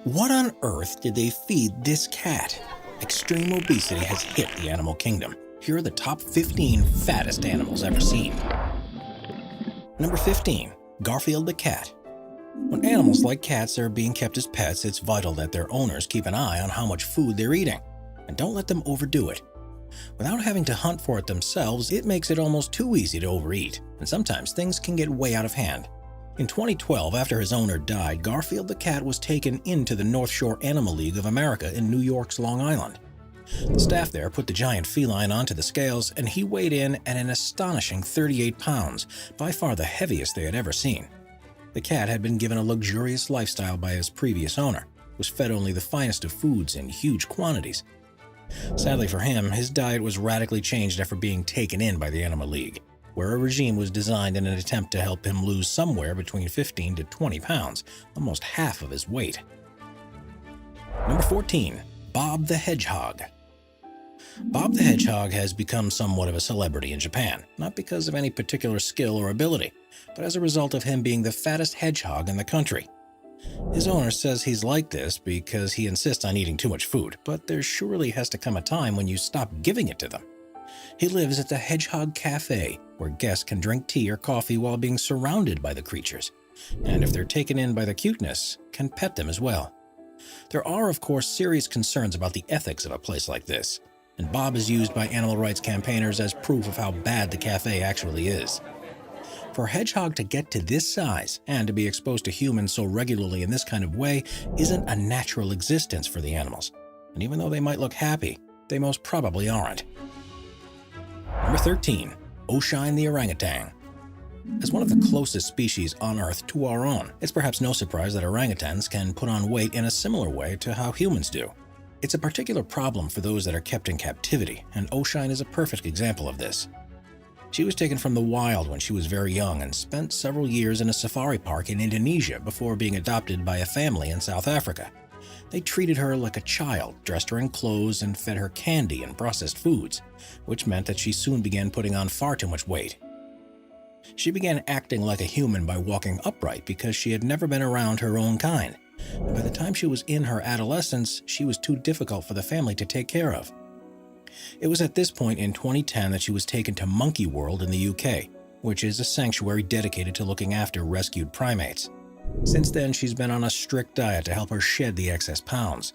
What on earth did they feed this cat? Extreme obesity has hit the animal kingdom. Here are the top 15 fattest animals ever seen. Number 15. Garfield the cat. When animals like cats are being kept as pets, it's vital that their owners keep an eye on how much food they're eating, and don't let them overdo it. Without having to hunt for it themselves, it makes it almost too easy to overeat, and sometimes things can get way out of hand. In 2012, after his owner died, Garfield the cat was taken into the North Shore Animal League of America in New York's Long Island. The staff there put the giant feline onto the scales, and he weighed in at an astonishing 38 pounds, by far the heaviest they had ever seen. The cat had been given a luxurious lifestyle by his previous owner, was fed only the finest of foods in huge quantities. Sadly for him, his diet was radically changed after being taken in by the Animal League, where a regime was designed in an attempt to help him lose somewhere between 15 to 20 pounds, almost half of his weight. Number 14. Bob the Hedgehog. Bob the Hedgehog has become somewhat of a celebrity in Japan, not because of any particular skill or ability, but as a result of him being the fattest hedgehog in the country. His owner says he's like this because he insists on eating too much food, but there surely has to come a time when you stop giving it to them. He lives at the Hedgehog Cafe, where guests can drink tea or coffee while being surrounded by the creatures, and if they're taken in by the cuteness, can pet them as well. There are, of course, serious concerns about the ethics of a place like this, and Bob is used by animal rights campaigners as proof of how bad the cafe actually is. For a hedgehog to get to this size and to be exposed to humans so regularly in this kind of way isn't a natural existence for the animals, and even though they might look happy, they most probably aren't. Number 13. Oshine the orangutan. As one of the closest species on Earth to our own, it's perhaps no surprise that orangutans can put on weight in a similar way to how humans do. It's a particular problem for those that are kept in captivity, and Oshine is a perfect example of this. She was taken from the wild when she was very young and spent several years in a safari park in Indonesia before being adopted by a family in South Africa. They treated her like a child, dressed her in clothes, and fed her candy and processed foods, which meant that she soon began putting on far too much weight. She began acting like a human by walking upright because she had never been around her own kind, and by the time she was in her adolescence, she was too difficult for the family to take care of. It was at this point in 2010 that she was taken to Monkey World in the UK, which is a sanctuary dedicated to looking after rescued primates. Since then, she's been on a strict diet to help her shed the excess pounds,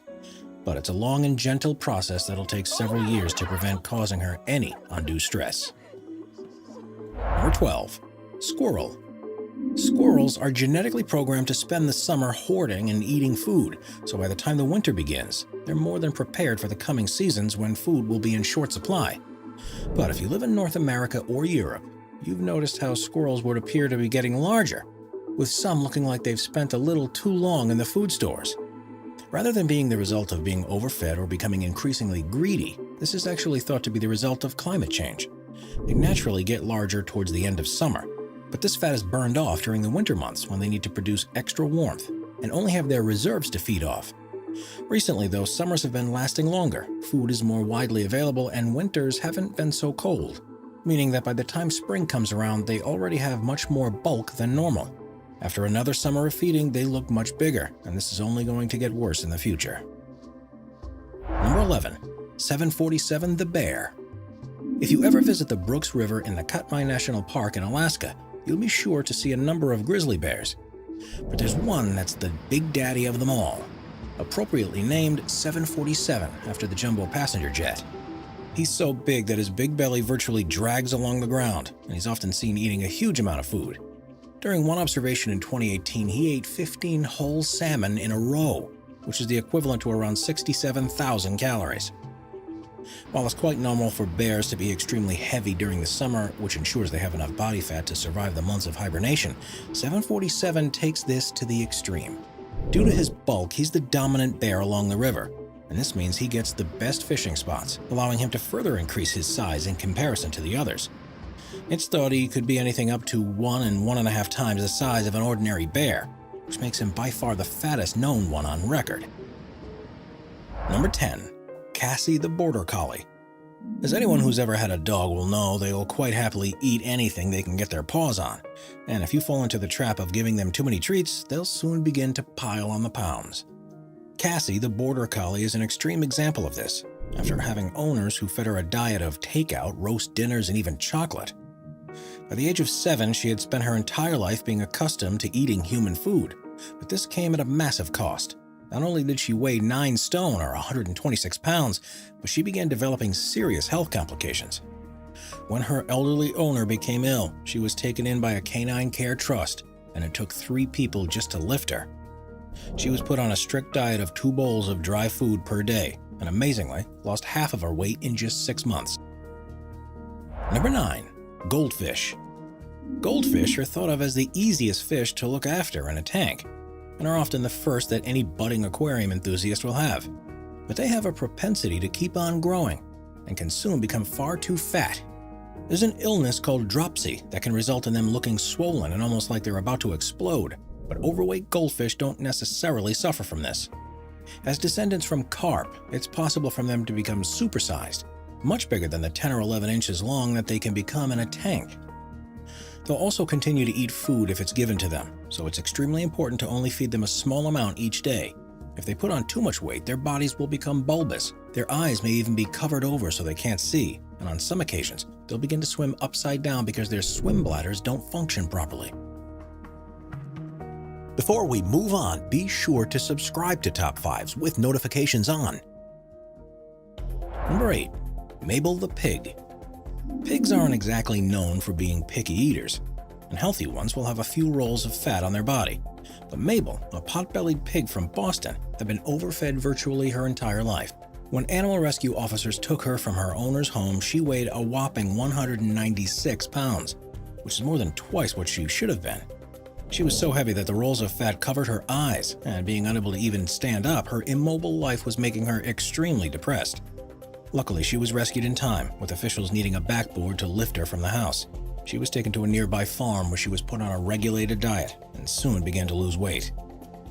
but it's a long and gentle process that'll take several years to prevent causing her any undue stress. Number 12. Squirrel. Squirrels are genetically programmed to spend the summer hoarding and eating food, so by the time the winter begins, they're more than prepared for the coming seasons when food will be in short supply. But if you live in North America or Europe, you've noticed how squirrels would appear to be getting larger, with some looking like they've spent a little too long in the food stores. Rather than being the result of being overfed or becoming increasingly greedy, this is actually thought to be the result of climate change. They naturally get larger towards the end of summer, but this fat is burned off during the winter months when they need to produce extra warmth and only have their reserves to feed off. Recently, though, summers have been lasting longer, food is more widely available, and winters haven't been so cold, meaning that by the time spring comes around, they already have much more bulk than normal. After another summer of feeding, they look much bigger, and this is only going to get worse in the future. Number 11. 747 the bear. If you ever visit the Brooks River in the Katmai National Park in Alaska, you'll be sure to see a number of grizzly bears. But there's one that's the big daddy of them all, appropriately named 747 after the jumbo passenger jet. He's so big that his big belly virtually drags along the ground, and he's often seen eating a huge amount of food. During one observation in 2018, he ate 15 whole salmon in a row, which is the equivalent to around 67,000 calories. While it's quite normal for bears to be extremely heavy during the summer, which ensures they have enough body fat to survive the months of hibernation, 747 takes this to the extreme. Due to his bulk, he's the dominant bear along the river, and this means he gets the best fishing spots, allowing him to further increase his size in comparison to the others. It's thought he could be anything up to 1 and 1.5 times the size of an ordinary bear, which makes him by far the fattest known one on record. Number 10. Cassie the Border Collie. As anyone who's ever had a dog will know, they'll quite happily eat anything they can get their paws on, and if you fall into the trap of giving them too many treats, they'll soon begin to pile on the pounds. Cassie, the border collie, is an extreme example of this, after having owners who fed her a diet of takeout, roast dinners, and even chocolate. By the age of 7, she had spent her entire life being accustomed to eating human food, but this came at a massive cost. Not only did she weigh 9 stone or 126 pounds, but she began developing serious health complications. When her elderly owner became ill, she was taken in by a canine care trust, and it took 3 people just to lift her. She was put on a strict diet of 2 bowls of dry food per day, and amazingly, lost half of her weight in just 6 months. Number 9. Goldfish. Goldfish are thought of as the easiest fish to look after in a tank, and are often the first that any budding aquarium enthusiast will have. But they have a propensity to keep on growing, and can soon become far too fat. There's an illness called dropsy that can result in them looking swollen and almost like they're about to explode, but overweight goldfish don't necessarily suffer from this. As descendants from carp, it's possible for them to become supersized, much bigger than the 10 or 11 inches long that they can become in a tank. They'll also continue to eat food if it's given to them, so it's extremely important to only feed them a small amount each day. If they put on too much weight, their bodies will become bulbous. Their eyes may even be covered over so they can't see, and on some occasions, they'll begin to swim upside down because their swim bladders don't function properly. Before we move on, be sure to subscribe to Top 5s with notifications on. Number 8. Mabel the pig. Pigs aren't exactly known for being picky eaters, and healthy ones will have a few rolls of fat on their body. But Mabel, a pot-bellied pig from Boston, had been overfed virtually her entire life. When animal rescue officers took her from her owner's home, she weighed a whopping 196 pounds, which is more than twice what she should have been. She was so heavy that the rolls of fat covered her eyes, and being unable to even stand up, her immobile life was making her extremely depressed. Luckily, she was rescued in time, with officials needing a backboard to lift her from the house. She was taken to a nearby farm where she was put on a regulated diet and soon began to lose weight.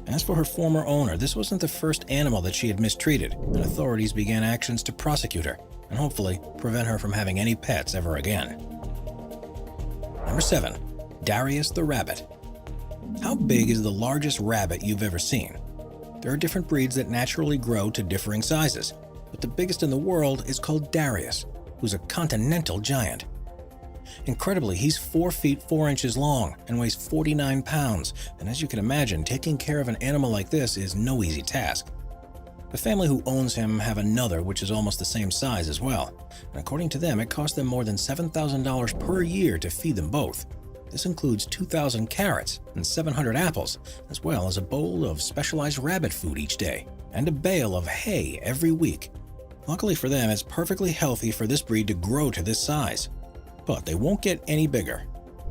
As for her former owner, this wasn't the first animal that she had mistreated, and authorities began actions to prosecute her and hopefully prevent her from having any pets ever again. Number 7. Darius the rabbit. How big is the largest rabbit you've ever seen? There are different breeds that naturally grow to differing sizes, but the biggest in the world is called Darius, who's a continental giant. Incredibly, he's 4 feet 4 inches long and weighs 49 pounds, and as you can imagine, taking care of an animal like this is no easy task. The family who owns him have another which is almost the same size as well, and according to them, it costs them more than $7,000 per year to feed them both. This includes 2,000 carrots and 700 apples, as well as a bowl of specialized rabbit food each day, and a bale of hay every week. Luckily for them, it's perfectly healthy for this breed to grow to this size. But they won't get any bigger.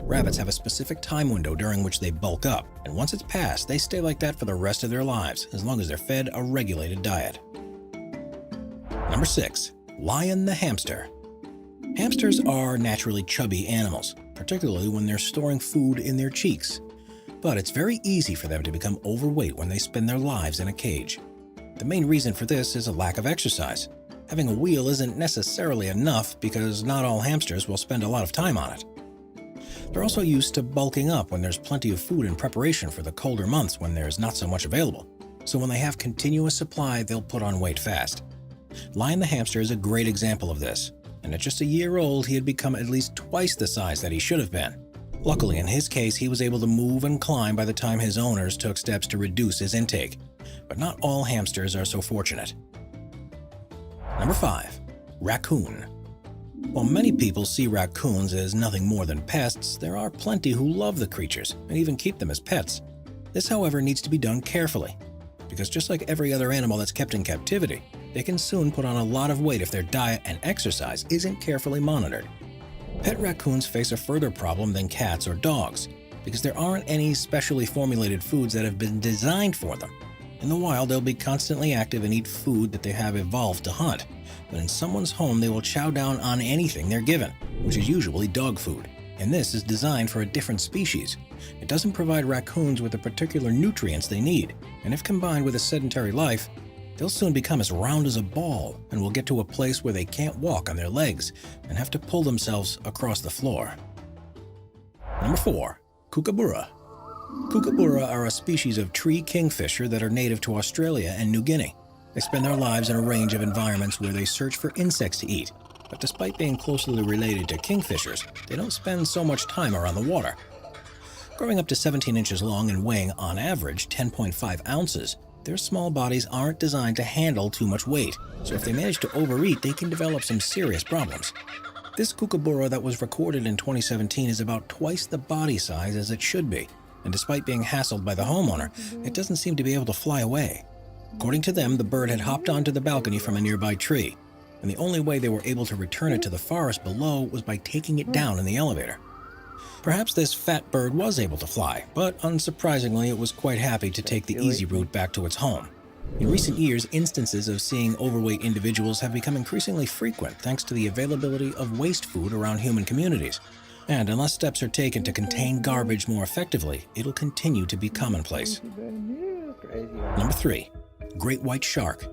Rabbits have a specific time window during which they bulk up, and once it's passed, they stay like that for the rest of their lives, as long as they're fed a regulated diet. Number 6. Lion the hamster. Hamsters are naturally chubby animals, particularly when they're storing food in their cheeks. But it's very easy for them to become overweight when they spend their lives in a cage. The main reason for this is a lack of exercise. Having a wheel isn't necessarily enough because not all hamsters will spend a lot of time on it. They're also used to bulking up when there's plenty of food in preparation for the colder months when there's not so much available. So when they have continuous supply, they'll put on weight fast. Lion the hamster is a great example of this, and at just a year old, he had become at least twice the size that he should have been. Luckily, in his case, he was able to move and climb by the time his owners took steps to reduce his intake. But not all hamsters are so fortunate. Number 5. Raccoon. While many people see raccoons as nothing more than pests, there are plenty who love the creatures and even keep them as pets. This, however, needs to be done carefully, because just like every other animal that's kept in captivity, they can soon put on a lot of weight if their diet and exercise isn't carefully monitored. Pet raccoons face a further problem than cats or dogs, because there aren't any specially formulated foods that have been designed for them. In the wild, they'll be constantly active and eat food that they have evolved to hunt, but in someone's home they will chow down on anything they're given, which is usually dog food, and this is designed for a different species. It doesn't provide raccoons with the particular nutrients they need, and if combined with a sedentary life, they'll soon become as round as a ball and will get to a place where they can't walk on their legs and have to pull themselves across the floor. Number 4. Kookaburra. Kookaburra are a species of tree kingfisher that are native to Australia and New Guinea. They spend their lives in a range of environments where they search for insects to eat. But despite being closely related to kingfishers, they don't spend so much time around the water. Growing up to 17 inches long and weighing, on average, 10.5 ounces, their small bodies aren't designed to handle too much weight, so if they manage to overeat, they can develop some serious problems. This kookaburra that was recorded in 2017 is about twice the body size as it should be, and despite being hassled by the homeowner, it doesn't seem to be able to fly away. According to them, the bird had hopped onto the balcony from a nearby tree, and the only way they were able to return it to the forest below was by taking it down in the elevator. Perhaps this fat bird was able to fly, but unsurprisingly, it was quite happy to take the easy route back to its home. In recent years, instances of seeing overweight individuals have become increasingly frequent thanks to the availability of waste food around human communities. And unless steps are taken to contain garbage more effectively, it'll continue to be commonplace. Number 3. Great white shark.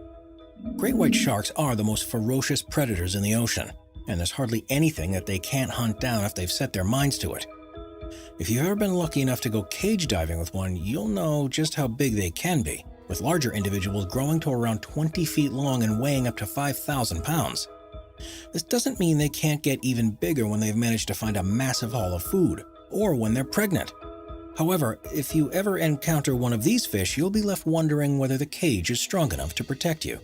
Great white sharks are the most ferocious predators in the ocean, and there's hardly anything that they can't hunt down if they've set their minds to it. If you've ever been lucky enough to go cage diving with one, you'll know just how big they can be, with larger individuals growing to around 20 feet long and weighing up to 5,000 pounds. This doesn't mean they can't get even bigger when they've managed to find a massive haul of food, or when they're pregnant. However, if you ever encounter one of these fish, you'll be left wondering whether the cage is strong enough to protect you.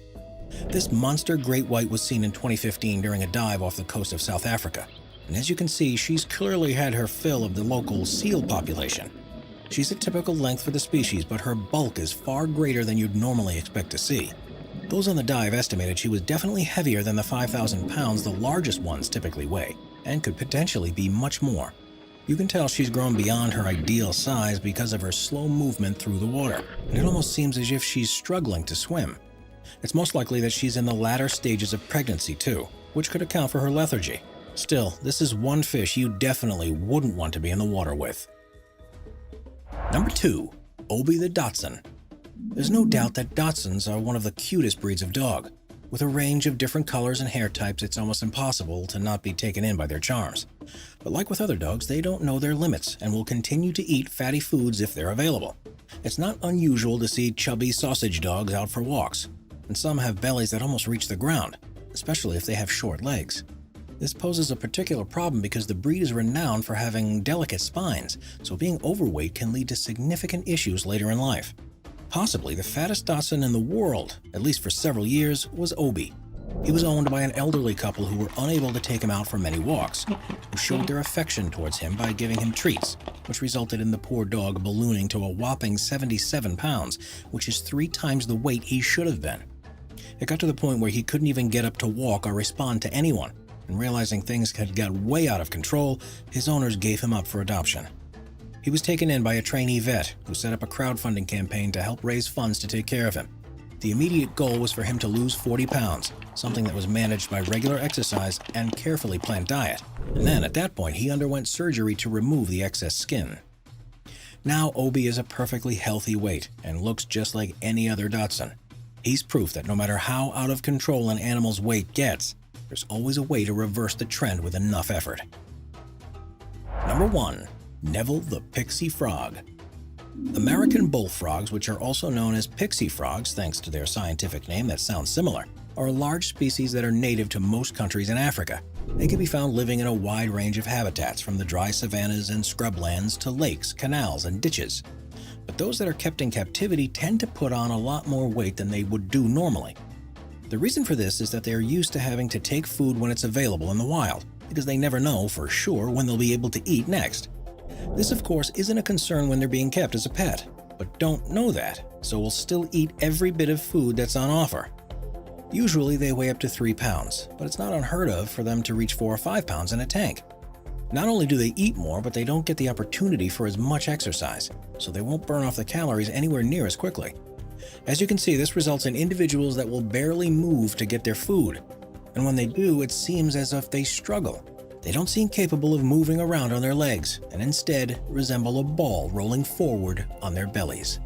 This monster great white was seen in 2015 during a dive off the coast of South Africa. And as you can see, she's clearly had her fill of the local seal population. She's a typical length for the species, but her bulk is far greater than you'd normally expect to see. Those on the dive estimated she was definitely heavier than the 5,000 pounds the largest ones typically weigh, and could potentially be much more. You can tell she's grown beyond her ideal size because of her slow movement through the water, and it almost seems as if she's struggling to swim. It's most likely that she's in the latter stages of pregnancy too, which could account for her lethargy. Still, this is one fish you definitely wouldn't want to be in the water with. Number 2. Obi the Dachshund. There's no doubt that Dachshunds are one of the cutest breeds of dog. With a range of different colors and hair types, it's almost impossible to not be taken in by their charms. But like with other dogs, they don't know their limits and will continue to eat fatty foods if they're available. It's not unusual to see chubby sausage dogs out for walks, and some have bellies that almost reach the ground, especially if they have short legs. This poses a particular problem because the breed is renowned for having delicate spines, so being overweight can lead to significant issues later in life. Possibly the fattest Dachshund in the world, at least for several years, was Obi. He was owned by an elderly couple who were unable to take him out for many walks, who showed their affection towards him by giving him treats, which resulted in the poor dog ballooning to a whopping 77 pounds, which is 3 times the weight he should have been. It got to the point where he couldn't even get up to walk or respond to anyone, and realizing things had got way out of control, his owners gave him up for adoption. He was taken in by a trainee vet who set up a crowdfunding campaign to help raise funds to take care of him. The immediate goal was for him to lose 40 pounds, something that was managed by regular exercise and carefully planned diet. And then at that point, he underwent surgery to remove the excess skin. Now Obi is a perfectly healthy weight and looks just like any other Dachshund. He's proof that no matter how out of control an animal's weight gets, there's always a way to reverse the trend with enough effort. Number 1. Neville the Pixie Frog. American bullfrogs, which are also known as pixie frogs thanks to their scientific name that sounds similar, are a large species that are native to most countries in Africa. They can be found living in a wide range of habitats, from the dry savannas and scrublands to lakes, canals, and ditches. But those that are kept in captivity tend to put on a lot more weight than they would do normally. The reason for this is that they are used to having to take food when it's available in the wild, because they never know for sure when they'll be able to eat next. This, of course, isn't a concern when they're being kept as a pet, but don't know that, so will still eat every bit of food that's on offer. Usually they weigh up to 3 pounds, but it's not unheard of for them to reach 4 or 5 pounds in a tank. Not only do they eat more, but they don't get the opportunity for as much exercise, so they won't burn off the calories anywhere near as quickly. As you can see, this results in individuals that will barely move to get their food, and when they do, it seems as if they struggle. They don't seem capable of moving around on their legs, and instead resemble a ball rolling forward on their bellies.